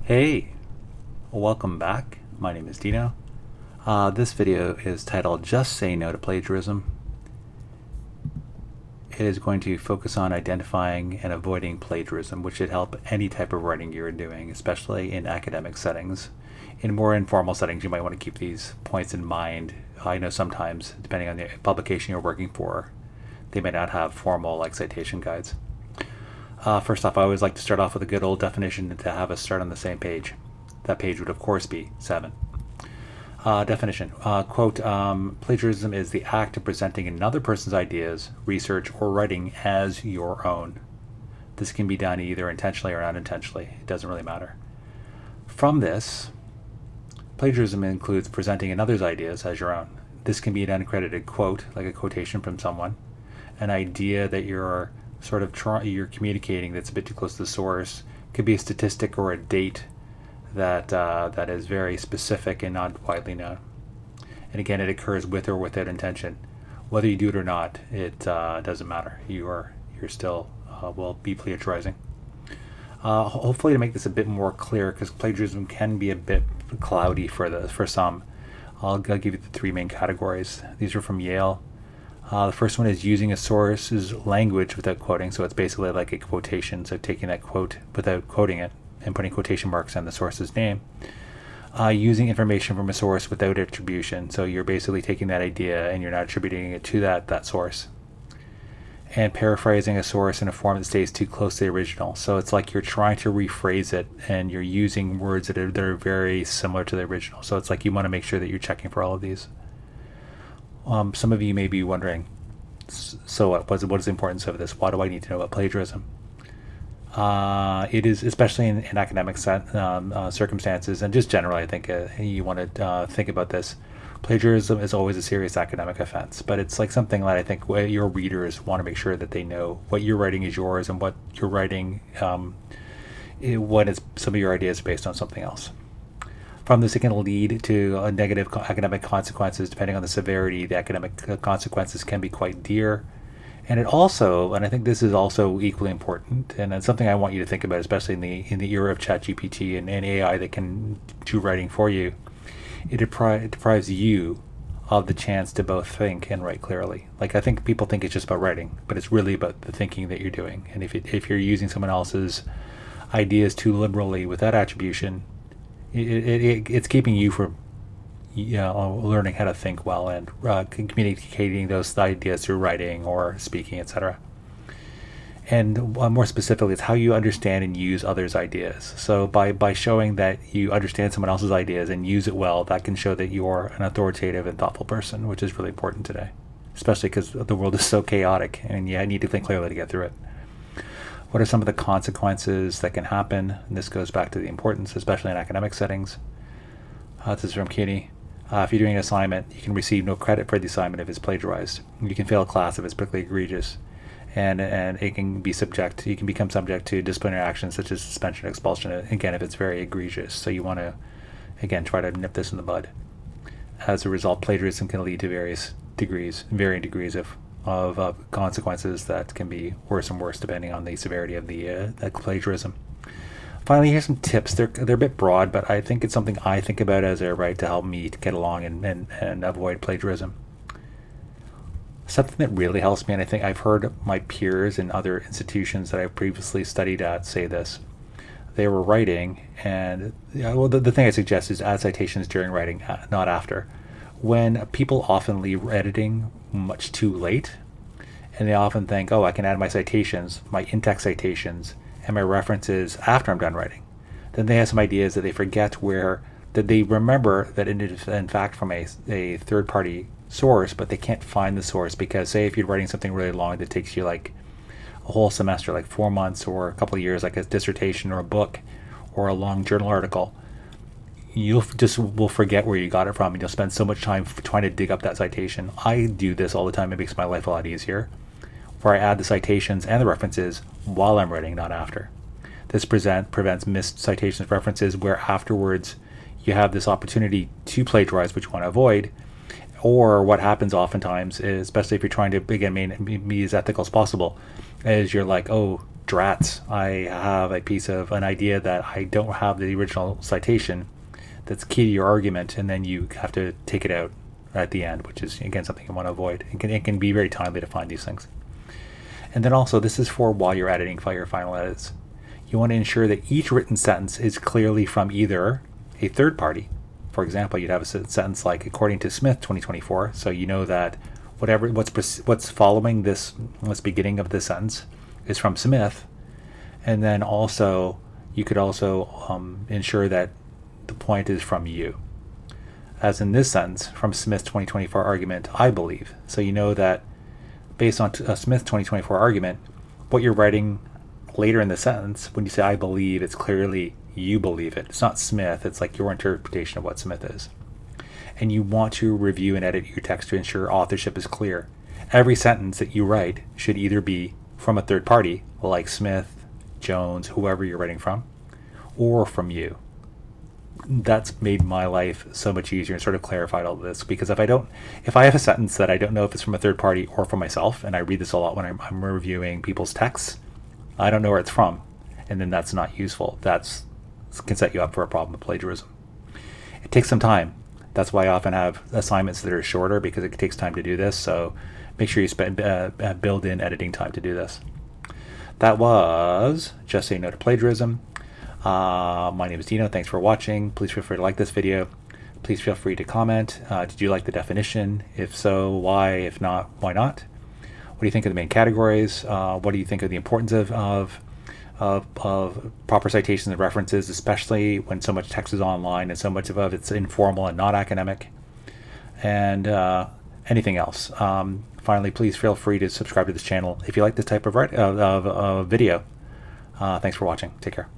Hey, welcome back. My name is Dino. This video is titled Just Say No to Plagiarism. It is going to focus on identifying and avoiding plagiarism, which should help any type of writing you're doing, especially in academic settings. In more informal settings, you might want to keep these points in mind. I know sometimes, depending on the publication you're working for, they may not have formal citation guides. First off, I always like to start off with a good old definition to have us start on the same page. That page would, of course, be 7. Definition. Quote, plagiarism is the act of presenting another person's ideas, research, or writing as your own. This can be done either intentionally or unintentionally. It doesn't really matter. From this, plagiarism includes presenting another's ideas as your own. This can be an uncredited quote, like a quotation from someone, an idea that you're you're communicating that's a bit too close to the source. Could be a statistic or a date that is very specific and not widely known. And again, it occurs with or without intention. Whether you do it or not, it doesn't matter. You're still will be plagiarizing. Hopefully, to make this a bit more clear, because plagiarism can be a bit cloudy for some. I'll give you the 3 main categories. These are from Yale. The first one is using a source's language without quoting. So it's basically like a quotation. So taking that quote without quoting it and putting quotation marks on the source's name. Using information from a source without attribution. So you're basically taking that idea and you're not attributing it to that source. And paraphrasing a source in a form that stays too close to the original. So it's like you're trying to rephrase it and you're using words that are very similar to the original. So it's like you want to make sure that you're checking for all of these. Some of you may be wondering, so what is the importance of this? Why do I need to know about plagiarism? It is, especially in academic circumstances, and just generally, I think you want to think about this. Plagiarism is always a serious academic offense, but it's like something that I think your readers want to make sure that they know what you're writing is yours and what you're writing when it's some of your ideas are based on something else. From this, it can lead to negative academic consequences. Depending on the severity, the academic consequences can be quite dear. And it also, and I think this is also equally important, and it's something I want you to think about, especially in the era of ChatGPT and AI that can do writing for you. It deprives you of the chance to both think and write clearly. Like, I think people think it's just about writing, but it's really about the thinking that you're doing. And if you're using someone else's ideas too liberally without attribution, it's keeping you from learning how to think well and communicating those ideas through writing or speaking, etc. And more specifically, it's how you understand and use others' ideas. So by showing that you understand someone else's ideas and use it well, that can show that you're an authoritative and thoughtful person, which is really important today, especially because the world is so chaotic and you need to think clearly to get through it. What are some of the consequences that can happen? And this goes back to the importance, especially in academic settings. This is from Cuny. If you're doing an assignment, you can receive no credit for the assignment if it's plagiarized. You can fail a class if it's particularly egregious. And it can be you can become subject to disciplinary actions such as suspension and expulsion, again, if it's very egregious. So you want to, again, try to nip this in the bud. As a result, plagiarism can lead to varying degrees of consequences that can be worse and worse depending on the severity of the plagiarism. Finally, here's some tips. They're a bit broad, but I think it's something I think about as a right to help me to get along and avoid plagiarism. Something that really helps me, and I think I've heard my peers in other institutions that I've previously studied at say this. They were writing, and the thing I suggest is add citations during writing, not after. When people often leave editing much too late, and they often think, oh, I can add my citations, my in-text citations, and my references after I'm done writing. Then they have some ideas that they forget that they remember that it is in fact from a third-party source, but they can't find the source because, say, if you're writing something really long that takes you like a whole semester, like 4 months or a couple of years, like a dissertation or a book or a long journal article, will forget where you got it from, and you'll spend so much time trying to dig up that citation. I do this all the time. It makes my life a lot easier, where I add the citations and the references while I'm writing, not after. This prevents missed citations, references, where afterwards you have this opportunity to plagiarize, which you want to avoid. Or what happens oftentimes is, especially if you're trying to, again, be as ethical as possible, is you're like, oh, drats, I have a piece of an idea that I don't have the original citation that's key to your argument, and then you have to take it out at the end, which is, again, something you want to avoid. It can be very timely to find these things. And then also, this is for while you're editing your final edits. You want to ensure that each written sentence is clearly from either a third party. For example, you'd have a sentence like, according to Smith 2024, so you know that what's following this beginning of this sentence is from Smith. And then also, you could also ensure that the point is from you. As in this sentence, from Smith 2024 argument, I believe. So you know that based on a Smith 2024 argument, what you're writing later in the sentence, when you say I believe, it's clearly you believe it. It's not Smith, it's like your interpretation of what Smith is. And you want to review and edit your text to ensure authorship is clear. Every sentence that you write should either be from a third party, like Smith, Jones, whoever you're writing from, or from you. That's made my life so much easier and sort of clarified all this, because if I have a sentence that I don't know if it's from a third party or from myself, and I read this a lot when I'm reviewing people's texts, I don't know where it's from, and then that's not useful. That can set you up for a problem with plagiarism. It takes some time. That's why I often have assignments that are shorter, because it takes time to do this. So make sure you build in editing time to do this. That was Just Say No to Plagiarism. My name is Dino. Thanks for watching. Please feel free to like this video. Please feel free to comment. Did you like the definition? If so, why? If not, why not? What do you think of the main categories? What do you think of the importance of proper citations and references, especially when so much text is online and so much of it's informal and not academic? And anything else. Finally, please feel free to subscribe to this channel if you like this type of video. Thanks for watching. Take care.